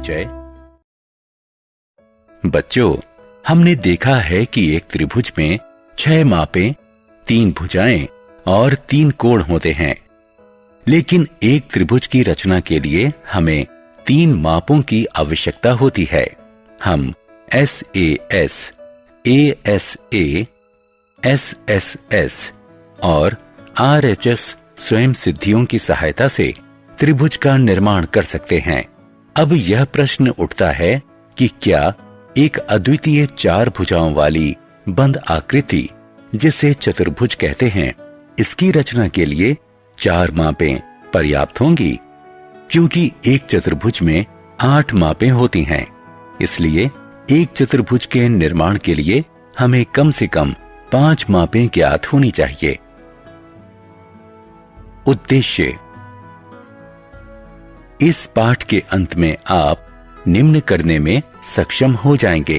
परिचय। बच्चों, हमने देखा है कि एक त्रिभुज में 6 मापें, 3 भुजाएं और 3 कोण होते हैं। लेकिन एक त्रिभुज की रचना के लिए हमें 3 मापों की आवश्यकता होती है। हम SAS, ASA, SSS और RHS स्वयं सिद्धियों की सहायता से त्रिभुज का निर्माण कर सकते हैं। अब यह प्रश्न उठता है कि क्या एक अद्वितीय 4 भुजाओं वाली बंद आकृति, जिसे चतुर्भुज कहते हैं, इसकी रचना के लिए 4 मापें पर्याप्त होंगी? क्योंकि एक चतुर्भुज में 8 मापें होती हैं, इसलिए एक चतुर्भुज के निर्माण के लिए हमें कम से कम 5 मापें ज्ञात होनी चाहिए। उद्देश्य। इस पाठ के अंत में आप निम्न करने में सक्षम हो जाएंगे।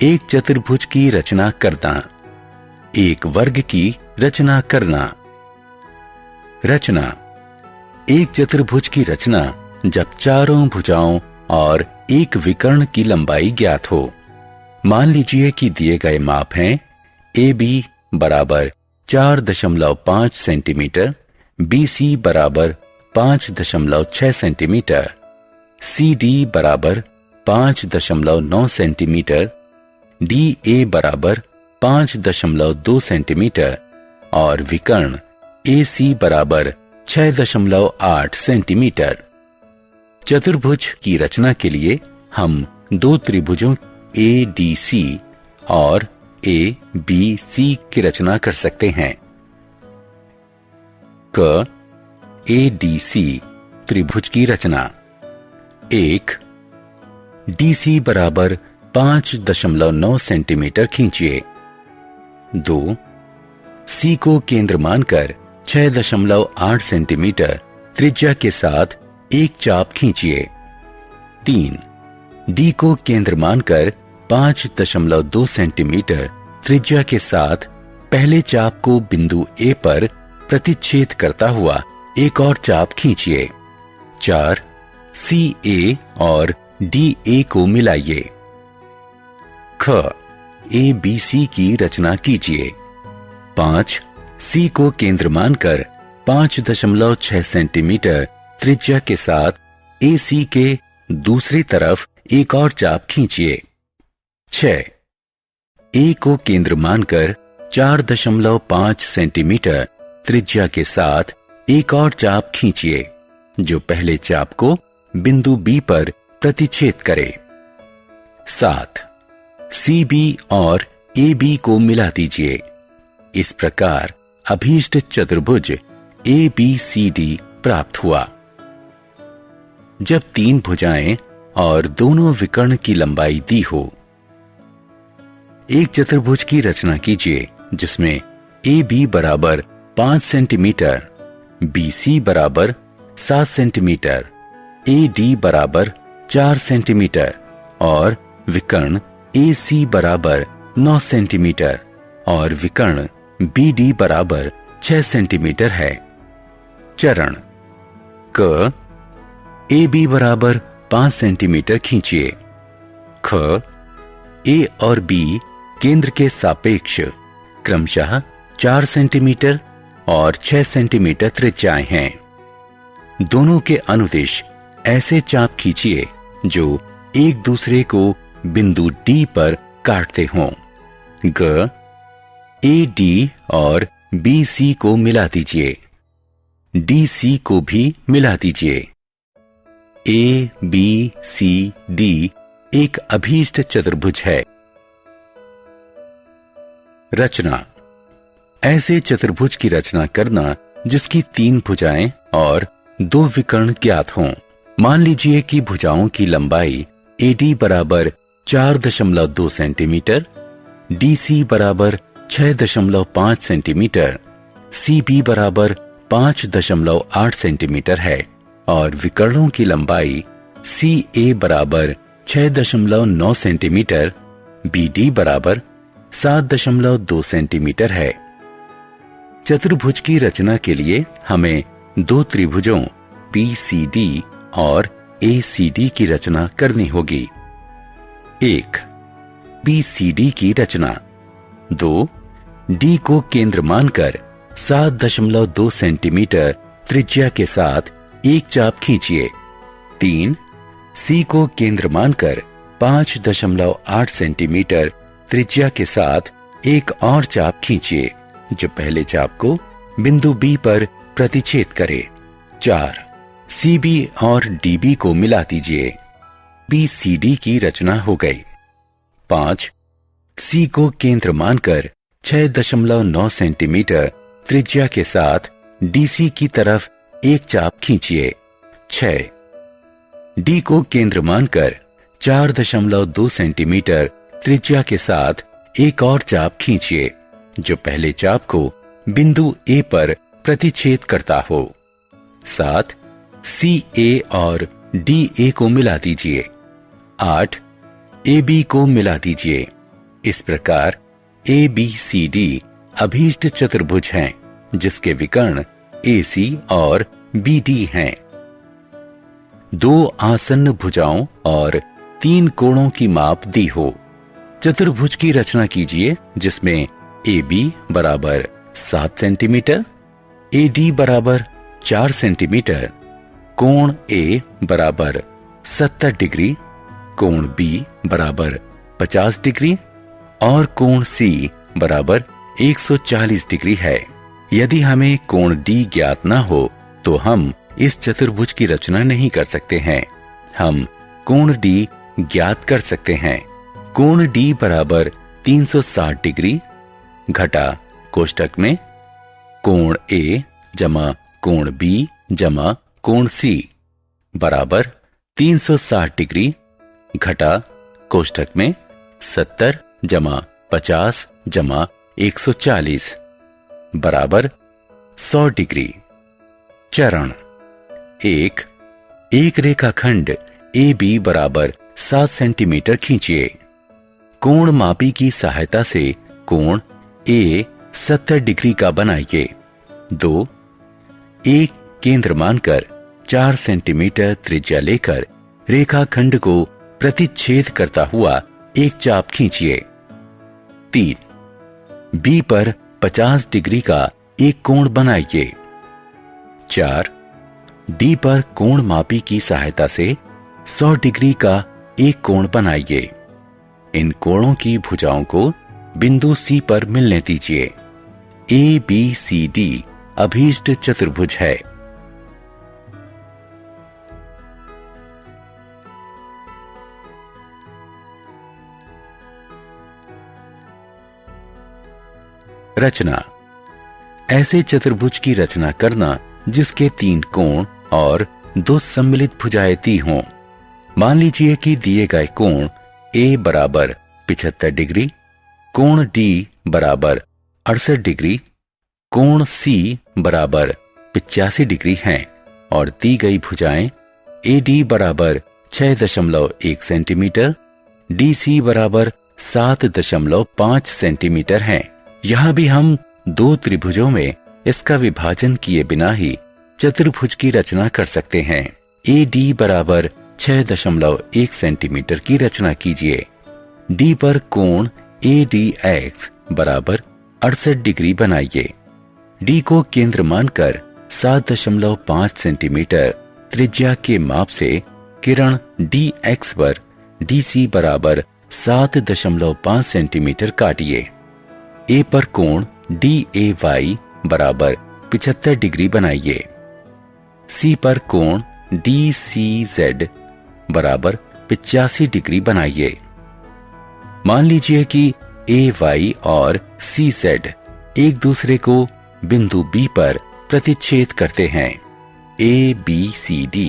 एक चतुर्भुज की रचना करना, एक वर्ग की रचना करना। रचना। एक चतुर्भुज की रचना जब चारों भुजाओं और एक विकर्ण की लंबाई ज्ञात हो। मान लीजिए कि दिए गए माप हैं AB बराबर 4.5 सेंटीमीटर, BC बराबर 5.6 सेंटीमीटर, CD बराबर 5.9 सेंटीमीटर, DA बराबर 5.2 सेंटीमीटर और विकर्ण AC बराबर 6.8 सेंटीमीटर। चतुर्भुज की रचना के लिए हम 2 त्रिभुजों ADC और ABC की रचना कर सकते हैं। क ADC त्रिभुज की रचना। 1. DC बराबर 5.9 सेंटीमीटर खींचिए। 2. C को केंद्र मानकर 6.8 सेंटीमीटर त्रिज्या के साथ एक चाप खींचिए। 3. D को केंद्र मानकर 5.2 सेंटीमीटर त्रिज्या के साथ पहले चाप को बिंदु A पर प्रतिच्छेद करता हुआ एक और चाप खींचिए। 4. CA और DA को मिलाइए। ख ABC की रचना कीजिए। 5. C को केंद्र मानकर 5.6 सेंटीमीटर त्रिज्या के साथ AC के दूसरी तरफ एक और चाप खींचिए। 6. A को केंद्र मानकर 4.5 सेंटीमीटर त्रिज्या के साथ एक और चाप खींचिए, जो पहले चाप को बिंदु B पर प्रतिच्छेद करे। 7. CB और AB को मिला दीजिए। इस प्रकार अभीष्ट चतुर्भुज ABCD प्राप्त हुआ। जब 3 भुजाएं और दोनों विकर्ण की लंबाई दी हो। एक चतुर्भुज की रचना कीजिए जिसमें AB बराबर 5 सेंटीमीटर, BC बराबर 7 सेंटीमीटर, AD बराबर 4 सेंटीमीटर और विकर्ण AC बराबर 9 सेंटीमीटर और विकर्ण BD बराबर 6 सेंटीमीटर है। चरण। क AB बराबर 5 सेंटीमीटर खींचिए। ख A और B केंद्र के सापेक्ष क्रमशः 4 सेंटीमीटर और 6 सेंटीमीटर त्रिज्याएं हैं। दोनों के अनुदिश ऐसे चाप खींचिए जो एक दूसरे को बिंदु D पर काटते हों। ग AD और BC को मिला दीजिए। DC को भी मिला दीजिए। ABCD एक अभीष्ट चतुर्भुज है। रचना। ऐसे चतुर्भुज की रचना करना जिसकी 3 भुजाएं और 2 विकर्ण ज्ञात हों। मान लीजिए कि भुजाओं की लंबाई AD बराबर 4.2 सेंटीमीटर, DC बराबर 6.5 सेंटीमीटर, CB बराबर 5.8 सेंटीमीटर है और विकर्णों की लंबाई CA बराबर 6.9 सेंटीमीटर, BD बराबर 7.2 सेंटीमीटर है। चतुर्भुज की रचना के लिए हमें 2 त्रिभुजों BCD और ACD की रचना करनी होगी। 1. BCD की रचना। 2. D को केंद्र मानकर 7.2 सेंटीमीटर त्रिज्या के साथ एक चाप खींचिए। 3. C को केंद्र मानकर 5.8 सेंटीमीटर त्रिज्या के साथ एक और चाप खींचिए, जो पहले चाप को बिंदु B पर प्रतिच्छेद करे। 4. CB और DB को मिला दीजिए। BCD की रचना हो गई। 5. C को केंद्र मानकर 6.9 सेंटीमीटर त्रिज्या के साथ DC की तरफ एक चाप खींचिए। 6. D को केंद्र मानकर 4.2 सेंटीमीटर त्रिज्या के साथ एक और चाप खींचिए, जो पहले चाप को बिंदु A पर प्रतिच्छेद करता हो। 7. CA और DA को मिला दीजिए। 8. AB को मिला दीजिए। इस प्रकार ABCD अभीष्ट चतुर्भुज हैं, जिसके विकर्ण AC और BD हैं। 2 आसन्न भुजाओं और 3 कोणों की माप दी हो। चतुर्भुज की रचना कीजिए, जिसमें AB बराबर 7 सेंटीमीटर, AD बराबर 4 सेंटीमीटर, कोण A बराबर 70 डिग्री, कोण B बराबर 50 डिग्री और कोण C बराबर 140 डिग्री है। यदि हमें कोण D ज्ञात ना हो तो हम इस चतुर्भुज की रचना नहीं कर सकते हैं। हम कोण D ज्ञात कर सकते हैं। कोण D बराबर 360 डिग्री घटा कोष्ठक में कोण A जमा कोण B जमा कोण C बराबर 360 डिग्री घटा कोष्ठक में 70 जमा 50 जमा 140 बराबर 100 डिग्री। चरण 1. एक रेखाखंड AB बराबर 7 सेंटीमीटर खींचिए। कोण मापी की सहायता से कोण A 70 डिग्री का बनाइए। 2. एक केंद्र मानकर 4 सेंटीमीटर त्रिज्या लेकर रेखाखंड को प्रतिच्छेद करता हुआ एक चाप खींचिए। 3. B पर 50 डिग्री का एक कोण बनाइए। 4. D पर कोण मापी की सहायता से 100 डिग्री का एक कोण बनाइए। इन कोणों की भुजाओं को बिंदु C पर मिलने दीजिए। ABCD अभीष्ट चतुर्भुज है। रचना। ऐसे चतुर्भुज की रचना करना जिसके 3 कोण और 2 सम्मिलित भुजाएं दी हों। मान लीजिए कि दिए गए कोण A बराबर 75 डिग्री, कोण D बराबर 68 डिग्री, कोण C बराबर 85 डिग्री हैं और दी गई भुजाएं AD बराबर 6.1 सेंटीमीटर, DC बराबर 7.5 सेंटीमीटर हैं। यहां भी हम 2 त्रिभुजों में इसका विभाजन किए बिना ही चतुर्भुज की रचना कर सकते हैं। AD बराबर 6.1 सेंटीमीटर की रचना कीजिए। D पर कोण ADX बराबर 68 डिग्री बनाइए। D को केंद्र मानकर 7.5 सेंटीमीटर त्रिज्या के माप से किरण DX पर DC बराबर 7.5 सेंटीमीटर काटिए। A पर कोण DAY बराबर 75 डिग्री बनाइए। C पर कोण DCZ बराबर 85 डिग्री बनाइए। मान लीजिए कि AY और CZ एक दूसरे को बिंदु B पर प्रतिच्छेद करते हैं। ABCD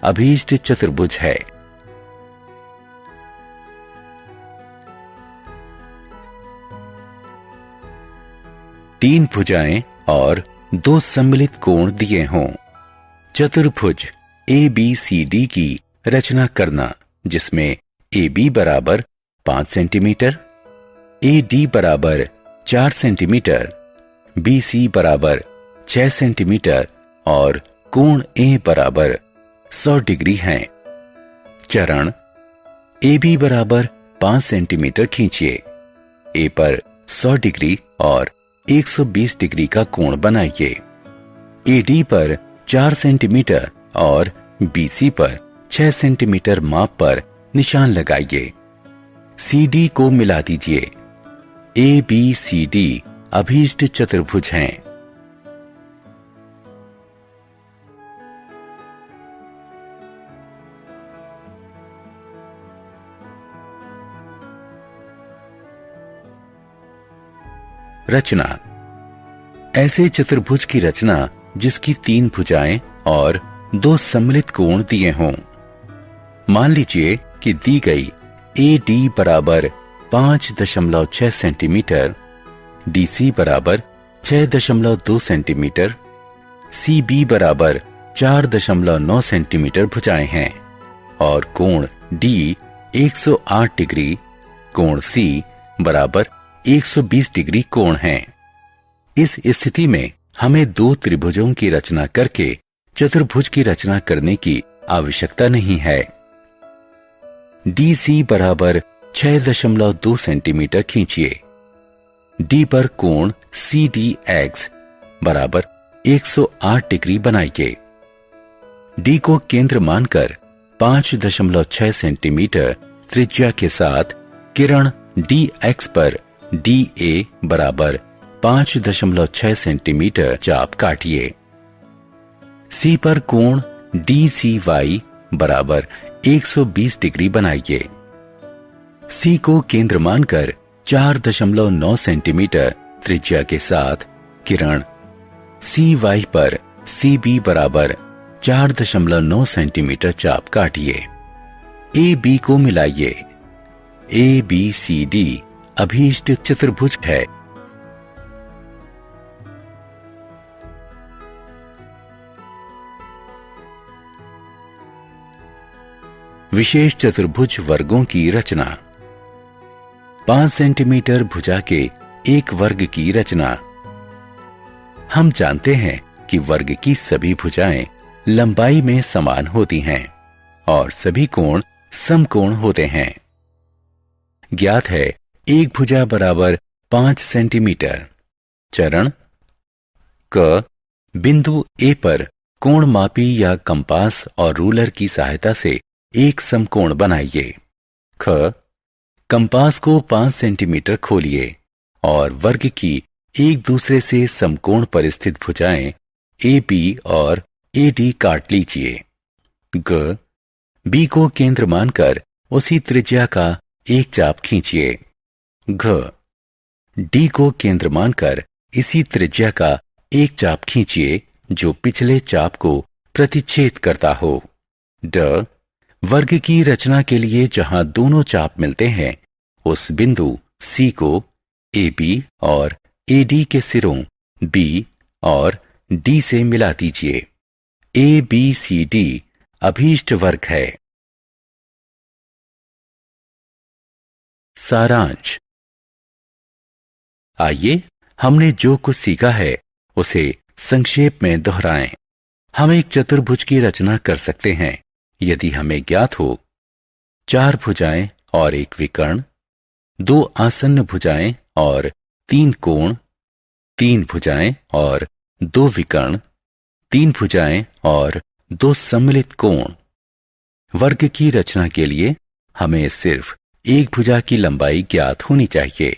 अभीष्ट चतुर्भुज है। तीन भुजाएं और 2 सम्मिलित कोण दिए हों। चतुर्भुज ABCD की रचना करना, जिसमें AB बराबर 5 सेंटीमीटर, AD बराबर 4 सेंटीमीटर, BC बराबर 6 सेंटीमीटर और कोण A बराबर 100 डिग्री हैं। चरण ए बी बराबर 5 सेंटीमीटर खींचिए। ए पर 100 डिग्री और 120 डिग्री का कोण बनाइए। ए डी पर 4 सेंटीमीटर और BC पर 6 सेंटीमीटर माप पर निशान लगाइए। CD को मिला दीजिए। ABCD अभीष्ट चतुर्भुज हैं। रचना। ऐसे चतुर्भुज की रचना जिसकी 3 भुजाएं और 2 सम्मिलित कोण दिए हों। मान लीजिए कि दी गई AD बराबर 5.6 सेंटीमीटर, DC बराबर 6.2 सेंटीमीटर, CB बराबर 4.9 सेंटीमीटर भुजाएं हैं और कोण D 108 डिग्री, कोण C बराबर 120 डिग्री कोण है। इस स्थिति में हमें 2 त्रिभुजों की रचना करके चतुर्भुज की रचना करने की आवश्यकता नहीं है। DC बराबर 6.2 सेंटीमीटर खींचिए। D पर कोण CDX बराबर 108 डिग्री बनाइए। D को केंद्र मानकर 5.6 सेंटीमीटर त्रिज्या के साथ किरण DX पर DA बराबर 5.6 सेंटीमीटर चाप काटिए। C पर कोण DCY बराबर 120 डिग्री बनाइए। C को केंद्र मानकर 4.9 सेंटीमीटर त्रिज्या के साथ किरण CY पर CB बराबर 4.9 सेंटीमीटर चाप काटिए। AB को मिलाइए। ABCD अभीष्ट चतुर्भुज है। विशेष चतुर्भुज वर्गों की रचना। 5 सेंटीमीटर भुजा के एक वर्ग की रचना। हम जानते हैं कि वर्ग की सभी भुजाएं लंबाई में समान होती हैं और सभी कोण समकोण होते हैं। ज्ञात है एक भुजा बराबर 5 सेंटीमीटर। चरण क बिंदु A पर कोण मापी या कंपास और रूलर की सहायता से एक समकोण बनाइए। ख कंपास को 5 सेंटीमीटर खोलिए और वर्ग की एक दूसरे से समकोण पर स्थित भुजाएं AB और AD काट लीजिए। ग B को केंद्र मानकर उसी त्रिज्या का एक चाप खींचिए। घ D को केंद्र मानकर इसी त्रिज्या का एक चाप खींचिए जो पिछले चाप को प्रतिच्छेद करता हो। ड वर्ग की रचना के लिए जहां दोनों चाप मिलते हैं उस बिंदु C को AB और AD के सिरों B और D से मिला दीजिए। ABCD अभीष्ट वर्ग है। सारांश। आइए हमने जो कुछ सीखा है उसे संक्षेप में दोहराएं। हम एक चतुर्भुज की रचना कर सकते हैं यदि हमें ज्ञात हो 4 भुजाएं और एक विकर्ण, 2 आसन्न भुजाएं और 3 कोण, 3 भुजाएं और 2 विकर्ण, 3 भुजाएं और 2 सम्मिलित कोण। वर्ग की रचना के लिए हमें सिर्फ एक भुजा की लंबाई ज्ञात होनी चाहिए।